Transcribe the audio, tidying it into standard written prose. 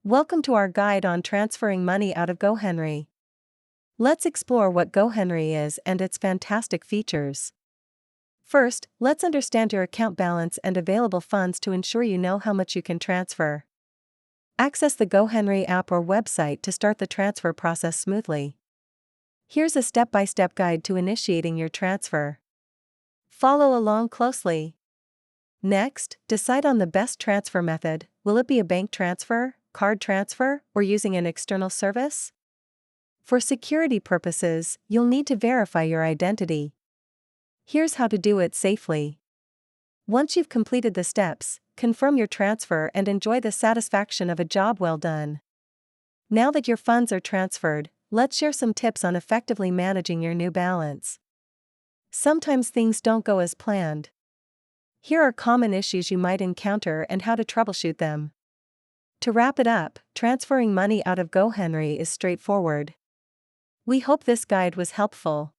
Welcome to our guide on transferring money out of Gohenry. Let's explore what Gohenry is and its fantastic features. First, let's understand your account balance and available funds to ensure you know how much you can transfer. Access the Gohenry app or website to start the transfer process smoothly. Here's a step-by-step guide to initiating your transfer. Follow along closely. Next, decide on the best transfer method. Will it be a bank transfer, card transfer, or using an external service? For security purposes, you'll need to verify your identity. Here's how to do it safely. Once you've completed the steps, confirm your transfer and enjoy the satisfaction of a job well done. Now that your funds are transferred, let's share some tips on effectively managing your new balance. Sometimes things don't go as planned. Here are common issues you might encounter and how to troubleshoot them. To wrap it up, transferring money out of Gohenry is straightforward. We hope this guide was helpful.